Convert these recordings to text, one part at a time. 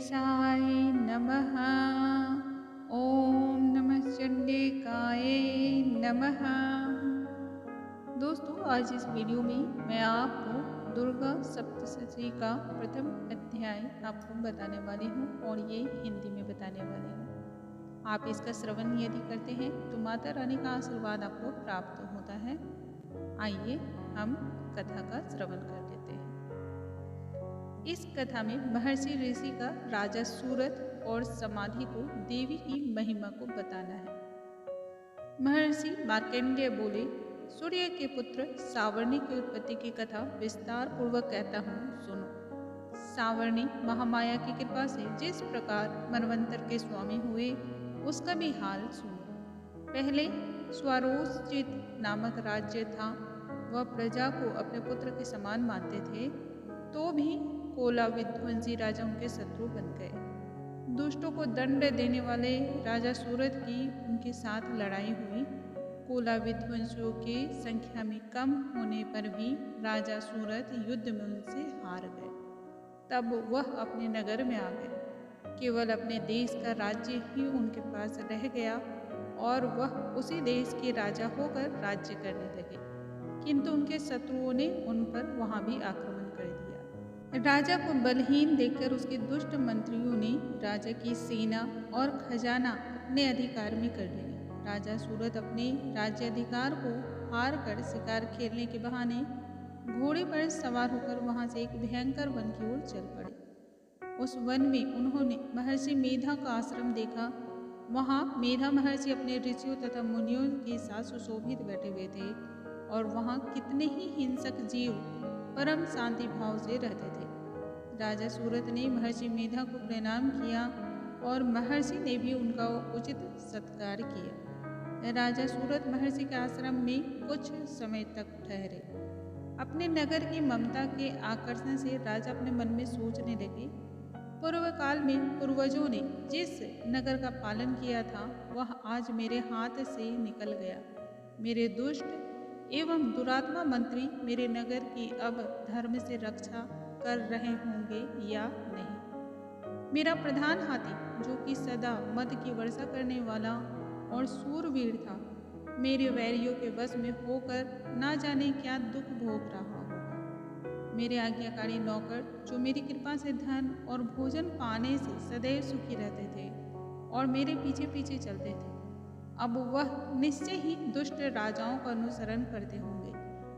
गणेशाय नमः। ओम नमः चंडिकाय नमः। दोस्तों, आज इस वीडियो में मैं आपको दुर्गा सप्तशती का प्रथम अध्याय आपको बताने वाली हूँ और ये हिंदी में बताने वाली हूँ। आप इसका श्रवण यदि करते हैं तो माता रानी का आशीर्वाद आपको प्राप्त होता है। आइए हम कथा का श्रवण कर लेते हैं। इस कथा में महर्षि ऋषि का राजा सूरत और समाधि को देवी की महिमा को बताना है। महर्षि मार्कंडेय बोले, सूर्य के पुत्र सावर्णी की उत्पत्ति की कथा विस्तार पूर्वक कहता हूँ, सुनो। सावर्णी महामाया की कृपा से जिस प्रकार मनवंतर के स्वामी हुए उसका भी हाल सुनो। पहले स्वारोचित नामक राज्य था। वह प्रजा को अपने पुत्र के समान मानते थे, तो भी कोला विध्वंसी राजा उनके शत्रु बन गए। दुष्टों को दंड देने वाले राजा सूरत की उनके साथ लड़ाई हुई। कोला विध्वंसियों के संख्या में कम होने पर भी राजा सूरत युद्ध में उनसे हार गए। तब वह अपने नगर में आ गए। केवल अपने देश का राज्य ही उनके पास रह गया और वह उसी देश के राजा होकर राज्य करने लगे, किंतु उनके शत्रुओं ने उन पर वहां भी आक्रमण कर दिया। राजा को बलहीन देखकर उसके दुष्ट मंत्रियों ने राजा की सेना और खजाना अपने अधिकार में कर लिया। राजा सूरत अपने राज्याधिकार को हार कर शिकार खेलने के बहाने घोड़े पर सवार होकर वहां से एक भयंकर वन की ओर चल पड़े। उस वन में उन्होंने महर्षि मेधा का आश्रम देखा। वहां मेधा महर्षि अपने ऋषियों तथा मुनियों के साथ सुशोभित बैठे हुए थे और वहां कितने ही हिंसक जीव परम शांति भाव से रहते थे। राजा सूरत ने महर्षि मेधा को प्रणाम किया और महर्षि ने भी उनका उचित सत्कार किया। राजा सूरत महर्षि के आश्रम में कुछ समय तक ठहरे। अपने नगर की ममता के आकर्षण से राजा अपने मन में सोचने लगे, पूर्व काल में पूर्वजों ने जिस नगर का पालन किया था वह आज मेरे हाथ से निकल गया। मेरे दुष्ट एवं दुरात्मा मंत्री मेरे नगर की अब धर्म से रक्षा कर रहे होंगे या नहीं। मेरा प्रधान हाथी, जो कि सदा मद की वर्षा करने वाला और सूरवीर था, मेरे वैरियों के वश में होकर ना जाने क्या दुख भोग रहा होगा। मेरे आज्ञाकारी नौकर, जो मेरी कृपा से धन और भोजन पाने से सदैव सुखी रहते थे और मेरे पीछे पीछे चलते थे, अब वह निश्चय ही दुष्ट राजाओं का अनुसरण करते होंगे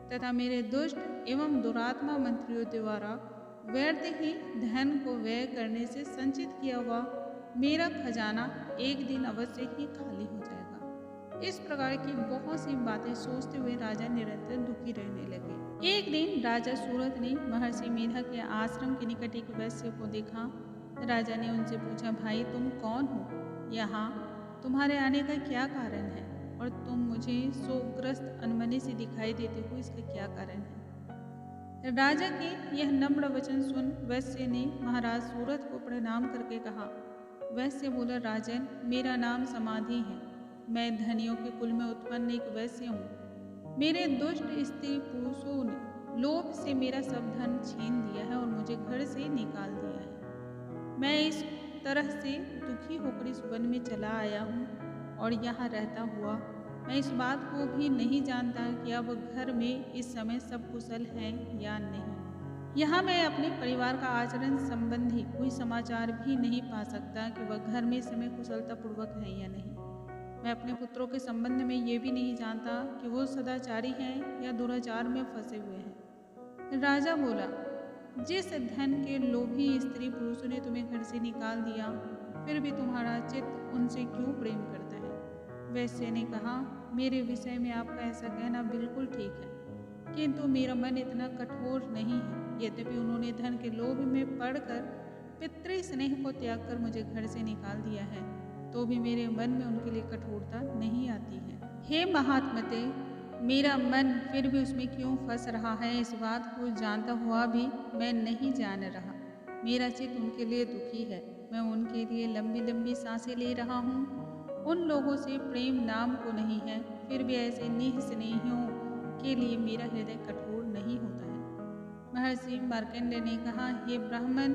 तथा मेरे दुष्ट एवं दुरात्मा मंत्रियों द्वारा व्यर्थ ही धन को व्यय करने से संचित किया हुआ मेरा खजाना एक दिन अवश्य ही खाली हो जाएगा। इस प्रकार की बहुत सी बातें सोचते हुए राजा निरंतर दुखी रहने लगे। एक दिन राजा सूरत ने महर्षि मेधा के आश्रम के निकट एक वैश्य को देखा। राजा ने उनसे पूछा, भाई तुम कौन हो? यहाँ तुम्हारे आने का क्या कारण है और तुम मुझे शोकग्रस्त अनमने से दिखाई देते हो, इसका क्या कारण है? राजा के यह नम्र वचन सुन वैश्य ने महाराज सूरत को प्रणाम करके कहा। वैश्य बोला, राजन, मेरा नाम समाधि है। मैं धनियों के कुल में उत्पन्न एक वैश्य हूँ। मेरे दुष्ट स्त्री पुरुषों ने लोभ से मेरा सब धन छीन लिया है और मुझे घर से निकाल दिया है। मैं इस तरह से दुखी होकर इस वन में चला आया हूँ और यहाँ रहता हुआ मैं इस बात को भी नहीं जानता कि अब घर में इस समय सब कुशल हैं या नहीं। यहाँ मैं अपने परिवार का आचरण संबंधी कोई समाचार भी नहीं पा सकता कि वह घर में इस समय कुशलतापूर्वक है या नहीं। मैं अपने पुत्रों के संबंध में ये भी नहीं जानता कि वो सदाचारी हैं या दुराचार में फंसे हुए हैं। राजा बोला, जिस धन के लोभी स्त्री पुरुषों ने तुम्हें घर से निकाल दिया, फिर भी तुम्हारा चित्त उनसे क्यों प्रेम करता है? वैश्य ने कहा, मेरे विषय में आपका ऐसा कहना बिल्कुल ठीक है, किंतु मेरा मन इतना कठोर नहीं है। यद्यपि उन्होंने धन के लोभ में पड़कर पितृ स्नेह को त्याग कर मुझे घर से निकाल दिया है, तो भी मेरे मन में उनके लिए कठोरता नहीं आती है। हे महात्मते, मेरा मन फिर भी उसमें क्यों फंस रहा है, इस बात को जानता हुआ भी मैं नहीं जान रहा। मेरा चित्त उनके लिए दुखी है। मैं उनके लिए लंबी लंबी सांसें ले रहा हूँ। उन लोगों से प्रेम नाम को नहीं है, फिर भी ऐसे निःस्नेहियों के लिए मेरा हृदय कठोर नहीं होता है। महर्षि मार्कंडेय ने कहा, हे ब्राह्मण,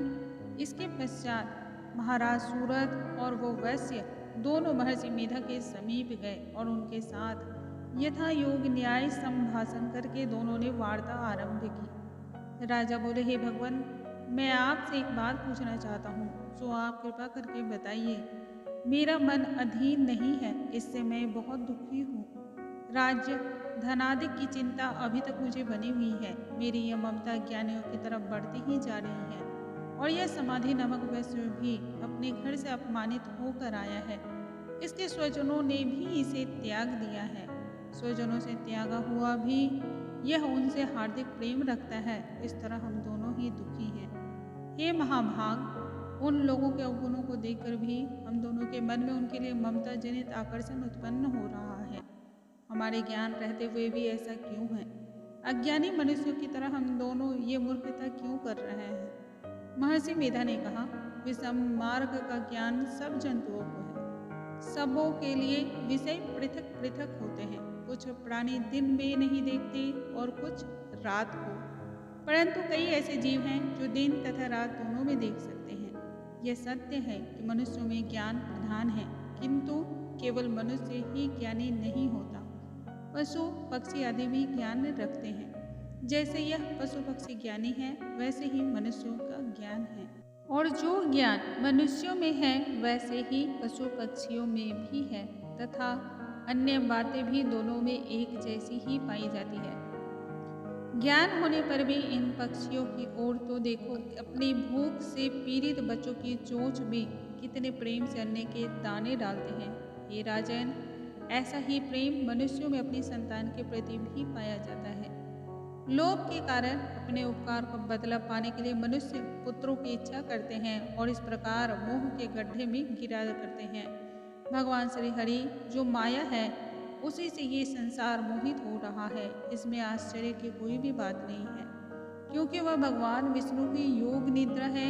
इसके पश्चात महाराज सूरत और वो वैश्य दोनों महर्षि मेधा के समीप गए और उनके साथ यथा योग न्याय संभाषण करके दोनों ने वार्ता आरंभ की। राजा बोले, हे भगवान, मैं आपसे एक बात पूछना चाहता हूँ, सो आप कृपा करके बताइए। मेरा मन अधीन नहीं है, इससे मैं बहुत दुखी हूँ। राज्य धनादिक की चिंता अभी तक मुझे बनी हुई है। मेरी यह ममता ज्ञानियों की तरफ बढ़ती ही जा रही है और यह समाधि नामक वैश्य भी अपने घर से अपमानित होकर आया है। इसके स्वजनों ने भी इसे त्याग दिया है। स्वजनों से त्यागा हुआ भी यह उनसे हार्दिक प्रेम रखता है। इस तरह हम दोनों ही दुखी हैं। हे महाभाग, उन लोगों के अवगुणों को देखकर भी हम दोनों के मन में उनके लिए ममता जनित आकर्षण उत्पन्न हो रहा है। हमारे ज्ञान रहते हुए भी ऐसा क्यों है? अज्ञानी मनुष्यों की तरह हम दोनों ये मूर्खता क्यों कर रहे हैं? महर्षि मेधा ने कहा, विषम मार्ग का ज्ञान सब जंतुओं को है। सबों के लिए विषय पृथक पृथक होते हैं। कुछ प्राणी दिन में नहीं देखते और कुछ रात को, परंतु कई ऐसे जीव हैं जो दिन तथा रात दोनों में देख सकते हैं। यह सत्य है कि मनुष्यों में ज्ञान प्रधान है, किंतु केवल मनुष्य ही ज्ञानी नहीं होता। पशु पक्षी आदि भी ज्ञान रखते हैं। जैसे यह पशु पक्षी ज्ञानी है, वैसे ही मनुष्यों का ज्ञान है। और जो ज्ञान मनुष्यों में है, वैसे ही पशु पक्षियों में भी है तथा अन्य बातें भी दोनों में एक जैसी ही पाई जाती है। ज्ञान होने पर भी इन पक्षियों की ओर तो देखो, अपनी भूख से पीड़ित बच्चों की चोंच में कितने प्रेम से अन्न के दाने डालते हैं। हे राजन, ऐसा ही प्रेम मनुष्यों में अपनी संतान के प्रति भी पाया जाता है। लोभ के कारण अपने उपकार का बदला पाने के लिए मनुष्य पुत्रों की इच्छा करते हैं और इस प्रकार मोह के गड्ढे में गिरा करते हैं। भगवान श्री हरि जो माया है, उसी से ये संसार मोहित हो रहा है। इसमें आश्चर्य की कोई भी बात नहीं है, क्योंकि वह भगवान विष्णु की योग निद्रा है।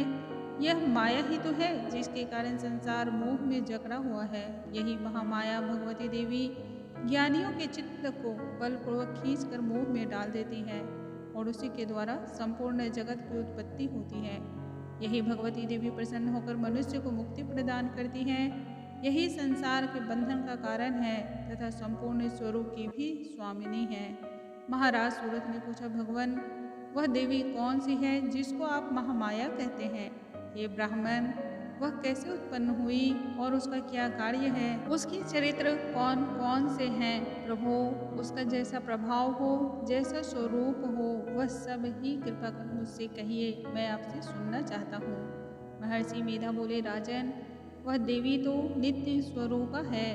यह माया ही तो है जिसके कारण संसार मोह में जकड़ा हुआ है। यही महामाया भगवती देवी ज्ञानियों के चित्त को बलपूर्वक खींचकर मोह में डाल देती है और उसी के द्वारा संपूर्ण जगत की उत्पत्ति होती है। यही भगवती देवी प्रसन्न होकर मनुष्य को मुक्ति प्रदान करती हैं। यही संसार के बंधन का कारण है तथा संपूर्ण स्वरूप की भी स्वामिनी है। महाराज सूरत ने पूछा, भगवान, वह देवी कौन सी है जिसको आप महामाया कहते हैं? हे ब्राह्मण, वह कैसे उत्पन्न हुई और उसका क्या कार्य है? उसकी चरित्र कौन कौन से हैं? प्रभु, उसका जैसा प्रभाव हो, जैसा स्वरूप हो, वह सब ही कृपा कर मुझसे कहिए, मैं आपसे सुनना चाहता हूँ। महर्षि मेधा बोले, राजन, वह देवी तो नित्य स्वरूप है।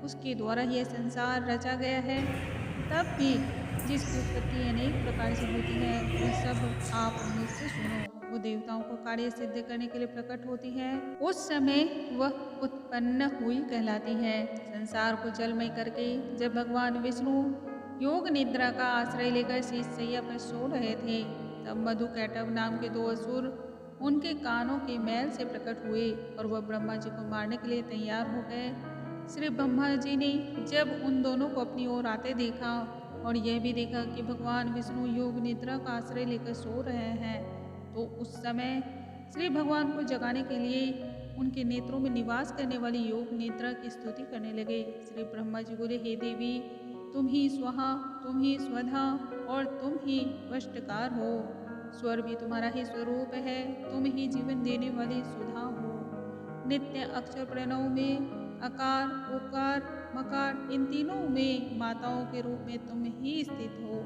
उसके द्वारा यह संसार रचा गया है। तब भी जिसकी उत्पत्ति अनेक प्रकार से होती है, वह सब आप मुझसे सुनो। वो देवताओं को कार्य सिद्ध करने के लिए प्रकट होती है। उस समय वह उत्पन्न हुई कहलाती है। संसार को जलमय करके जब भगवान विष्णु योग निद्रा का आश्रय लेकर शीशैया पर सो रहे थे, तब मधु कैटव नाम के दो असुर उनके कानों के मैल से प्रकट हुए और वह ब्रह्मा जी को मारने के लिए तैयार हो गए। श्री ब्रह्मा जी ने जब उन दोनों को अपनी ओर आते देखा और यह भी देखा कि भगवान विष्णु योग निद्रा का आश्रय लेकर सो रहे हैं, तो उस समय श्री भगवान को जगाने के लिए उनके नेत्रों में निवास करने वाली योग निद्रा की स्तुति करने लगे। श्री ब्रह्मा जी बोले, हे देवी, तुम ही स्वाहा, तुम ही स्वधा और तुम ही वष्टकार हो। स्वर भी तुम्हारा ही स्वरूप है। तुम ही जीवन देने वाली सुधा हो। नित्य अक्षर प्रणव में अकार, उकार, मकार, इन तीनों में माताओं के रूप में तुम ही स्थित हो।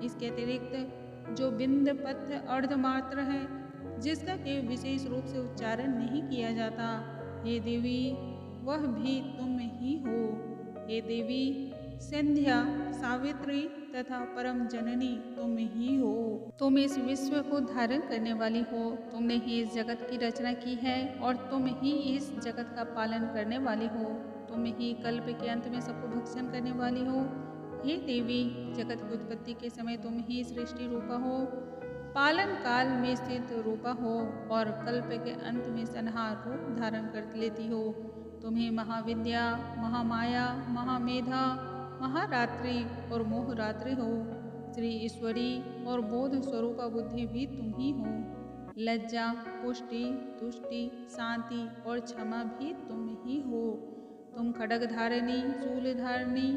इसके अतिरिक्त जो बिंद पथ अर्धमात्र है, जिसका के विशेष रूप से उच्चारण नहीं किया जाता, हे देवी, वह भी तुम ही हो। हे देवी, संध्या, सावित्री तथा परम जननी तुम ही हो। तुम इस विश्व को धारण करने वाली हो। तुमने ही इस जगत की रचना की है और तुम ही इस जगत का पालन करने वाली हो। तुम ही कल्प के अंत में सबको भक्षण करने वाली हो। हे देवी, जगत की उत्पत्ति के समय तुम ही सृष्टि रूपा हो, पालन काल में स्थित रूपा हो और कल्प के अंत में संहार रूप धारण कर लेती हो। तुम ही महाविद्या, महामाया, महामेधा, महारात्रि और मोहरात्रि हो। श्री ईश्वरी और बोध स्वरूपा बुद्धि भी तुम ही हो। लज्जा, पुष्टि, तुष्टि, शांति और क्षमा भी तुम ही हो। तुम खड्ग धारिणी, शूल धारिणी,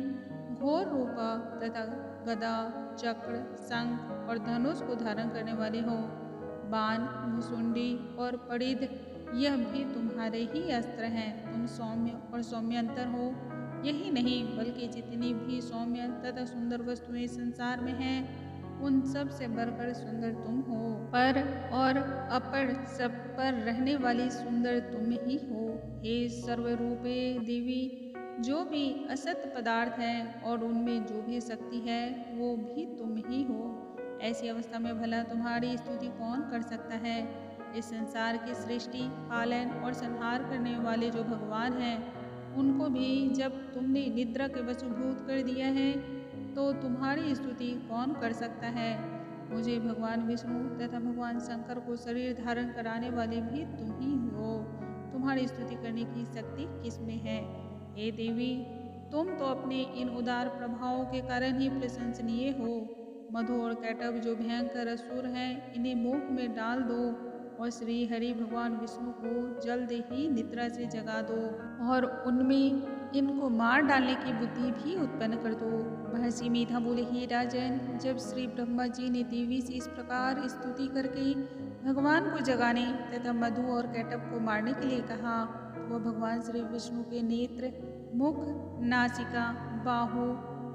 घोर रूपा तथा गदा, चक्र, शंख और धनुष को धारण करने वाले हो। बाण, भुसुंडी और परिध यह भी तुम्हारे ही अस्त्र हैं। तुम सौम्य और सौम्यंतर हो। यही नहीं बल्कि जितनी भी सौम्य तथा सुंदर वस्तुएं संसार में हैं, उन सब से बढ़कर सुंदर तुम हो। पर और अपर सब पर रहने वाली सुंदर तुम ही हो। हे सर्वरूपे देवी, जो भी असत पदार्थ हैं और उनमें जो भी शक्ति है वो भी तुम ही हो। ऐसी अवस्था में भला तुम्हारी स्तुति कौन कर सकता है। इस संसार की सृष्टि, पालन और संहार करने वाले जो भगवान हैं, उनको भी जब तुमने निद्रा के वशीभूत कर दिया है तो तुम्हारी स्तुति कौन कर सकता है। मुझे भगवान विष्णु तथा भगवान शंकर को शरीर धारण कराने वाले भी तुम ही हो। तुम्हारी स्तुति करने की शक्ति किसमें है। हे देवी, तुम तो अपने इन उदार प्रभावों के कारण ही प्रशंसनीय हो। मधु और कैटभ जो भयंकर असुर हैं, इन्हें मोह में डाल दो और श्री हरि भगवान विष्णु को जल्द ही निद्रा से जगा दो और उनमें इनको मार डालने की बुद्धि भी उत्पन्न कर दो। महर्षि मीठा बोले, हे राजन, जब श्री ब्रह्मा जी ने देवी से इस प्रकार स्तुति करके भगवान को जगाने तथा मधु और कैटभ को मारने के लिए कहा, वह भगवान श्री विष्णु के नेत्र, मुख, नासिका, बाहु,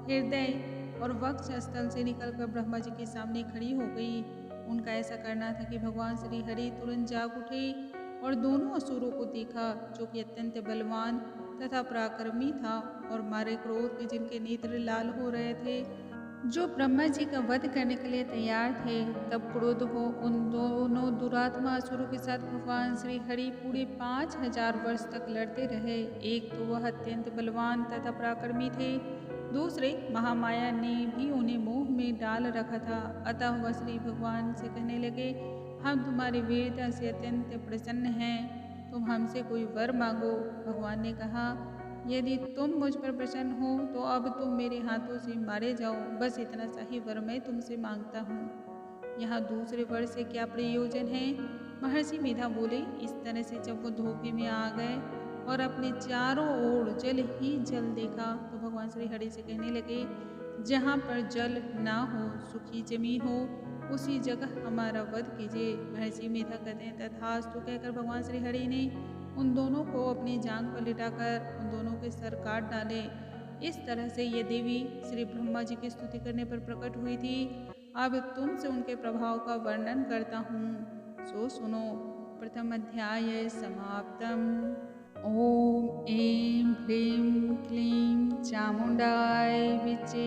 हृदय और वक्ष स्थल से निकलकर ब्रह्मा जी के सामने खड़ी हो गई। उनका ऐसा करना था कि भगवान श्री हरि तुरंत जाग उठे और दोनों असुरों को देखा, जो कि अत्यंत बलवान तथा पराक्रमी था और मारे क्रोध के जिनके नेत्र लाल हो रहे थे, जो ब्रह्मा जी का वध करने के लिए तैयार थे। तब क्रोध हो उन दोनों दुरात्मा असुरों के साथ भगवान श्री हरि पूरे 5000 वर्ष तक लड़ते रहे। एक तो वह अत्यंत बलवान तथा पराक्रमी थे, दूसरे महामाया ने भी उन्हें मोह में डाल रखा था। अतः वह श्री भगवान से कहने लगे, हम तुम्हारी वीरता से अत्यंत प्रसन्न हैं, तुम हमसे कोई वर मांगो। भगवान ने कहा, यदि तुम मुझ पर प्रसन्न हो तो अब तुम मेरे हाथों से मारे जाओ। बस इतना सा ही वर मैं तुमसे मांगता हूँ। यहाँ दूसरे वर से क्या प्रयोजन है। महर्षि मेधा बोले, इस तरह से जब वो धोखे में आ गए और अपने चारों ओर जल ही जल देखा तो भगवान श्री हरि से कहने लगे, जहाँ पर जल ना हो, सूखी जमीन हो, उसी जगह हमारा वध कीजिए। महर्षि मेधा कहते हैं, तथास्तु कहकर भगवान श्री हरि ने उन दोनों को अपनी जांघ पर लिटाकर उन दोनों के सर काट डाले। इस तरह से ये देवी श्री ब्रह्मा जी की स्तुति करने पर प्रकट हुई थी। अब तुमसे उनके प्रभाव का वर्णन करता हूँ, सो सुनो। प्रथम अध्याय समाप्तम। ओम ऐं ह्रीं क्लीं चामुंडाय विचे